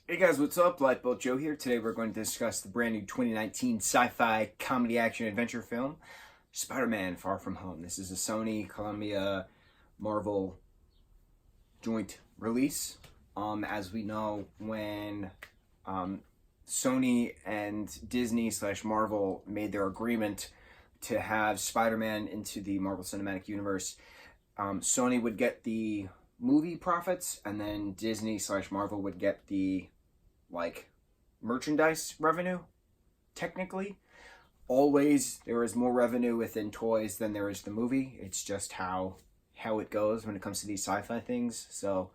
Hey guys, what's up? Lightboltjoe here. Today we're going to discuss the brand new 2019 sci-fi comedy action adventure film, Spider-Man: Far From Home. This is a Sony, Columbia, Marvel joint release. As we know, when Sony and Disney / Marvel made their agreement to have Spider-Man into the Marvel Cinematic Universe, Sony would get the movie profits, and then Disney / Marvel would get the merchandise revenue. Technically, always there is more revenue within toys than there is the movie. It's just how it goes when it comes to these sci-fi things. So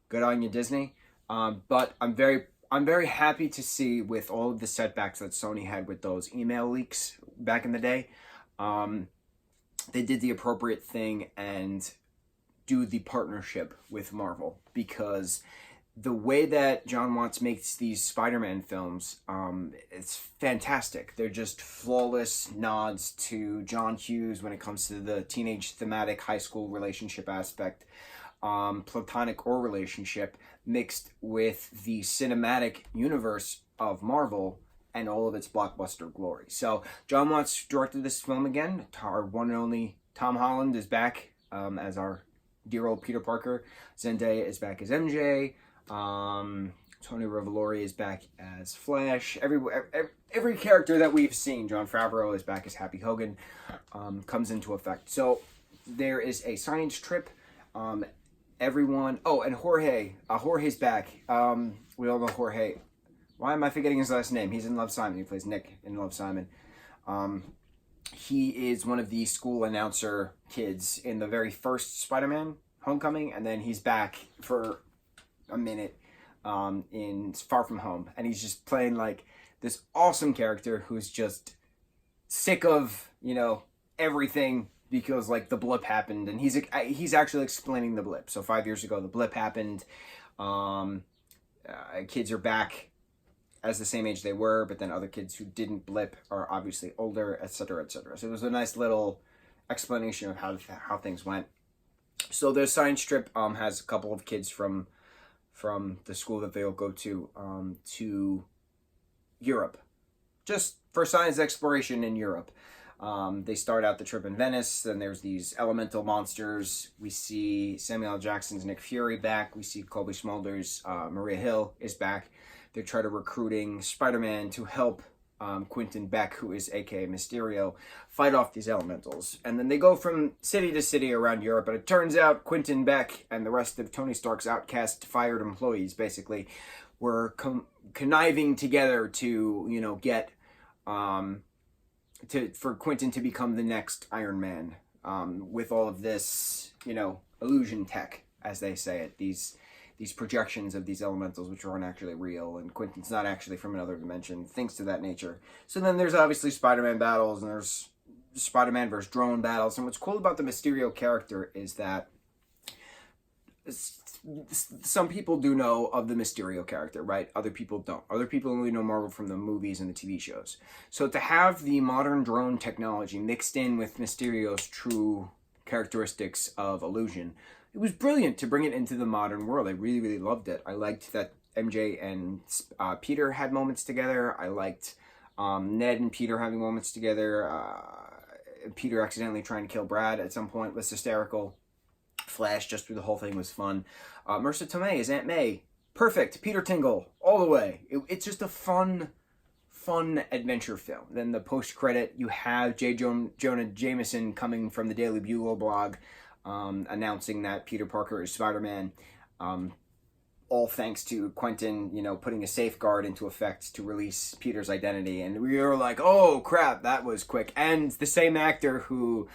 good on you, Disney. But I'm very happy to see, with all of the setbacks that Sony had with those email leaks back in the day, they did the appropriate thing and do the partnership with Marvel, because the way that Jon Watts makes these Spider-Man films, it's fantastic. They're just flawless nods to John Hughes when it comes to the teenage thematic high school relationship aspect, platonic or relationship, mixed with the cinematic universe of Marvel and all of its blockbuster glory. So Jon Watts directed this film again. Our one and only Tom Holland is back as our dear old Peter Parker. Zendaya is back as MJ. Tony Revolori is back as Flash. Every character that we've seen, Jon Favreau is back as Happy Hogan, comes into effect. So there is a science trip. Everyone. Oh, and Jorge. Jorge's back. We all know Jorge. Why am I forgetting his last name? He's in Love, Simon. He plays Nick in Love, Simon. He is one of the school announcer kids in the very first Spider-Man Homecoming, and then he's back for a minute in Far From Home, and he's just playing like this awesome character who's just sick of everything, because like the blip happened, and he's actually explaining the blip. So 5 years ago the blip happened. Kids are back as the same age they were, but then other kids who didn't blip are obviously older, etc., etc. So it was a nice little explanation of how things went. So the science trip has a couple of kids from the school that they'll go to Europe, just for science exploration in Europe. They start out the trip in Venice, then there's these elemental monsters. We see Samuel L. Jackson's Nick Fury back. We see Colby Smulders' Maria Hill is back. They try to recruiting Spider-Man to help Quentin Beck, who is aka Mysterio, fight off these elementals. And then they go from city to city around Europe, but it turns out Quentin Beck and the rest of Tony Stark's outcast fired employees basically were conniving together to get for Quentin to become the next Iron Man, with all of this illusion tech, as they say it, these projections of these elementals which aren't actually real, and Quentin's not actually from another dimension, things to that nature. So then there's obviously Spider-Man battles, and there's Spider-Man versus drone battles. And what's cool about the Mysterio character is that some people do know of the Mysterio character, right? Other people don't. Other people only know Marvel from the movies and the TV shows. So to have the modern drone technology mixed in with Mysterio's true characteristics of illusion, it was brilliant to bring it into the modern world. I really, really loved it. I liked that MJ and Peter had moments together. I liked Ned and Peter having moments together. Peter accidentally trying to kill Brad at some point was hysterical. Flash just through the whole thing was fun. Marissa Tomei as Aunt May. Perfect. Peter Tingle. All the way. It's just a fun adventure film. Then the post-credit, you have J. Jonah Jameson coming from the Daily Bugle blog, announcing that Peter Parker is Spider-Man, all thanks to Quentin, putting a safeguard into effect to release Peter's identity. And we were like, oh crap, that was quick. And the same actor who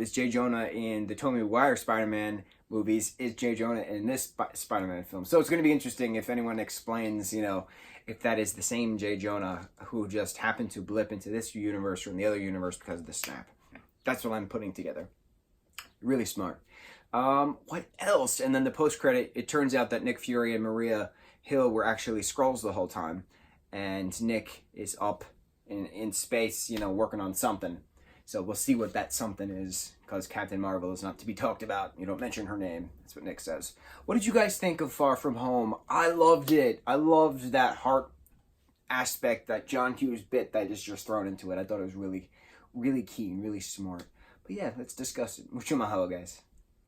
is J. Jonah in the Tobey Maguire Spider-Man movies is J. Jonah in this Spider-Man film. So it's going to be interesting if anyone explains, if that is the same J. Jonah who just happened to blip into this universe or in the other universe because of the snap. That's what I'm putting together. Really smart. What else? And then the post-credit, it turns out that Nick Fury and Maria Hill were actually Skrulls the whole time. And Nick is up in space, working on something. So we'll see what that something is because Captain Marvel is not to be talked about. You don't mention her name. That's what Nick says. What did you guys think of Far From Home? I loved it. I loved that heart aspect, that John Hughes bit that is just thrown into it. I thought it was really, really key and really smart. But yeah, let's discuss it. Mucho mahalo, guys.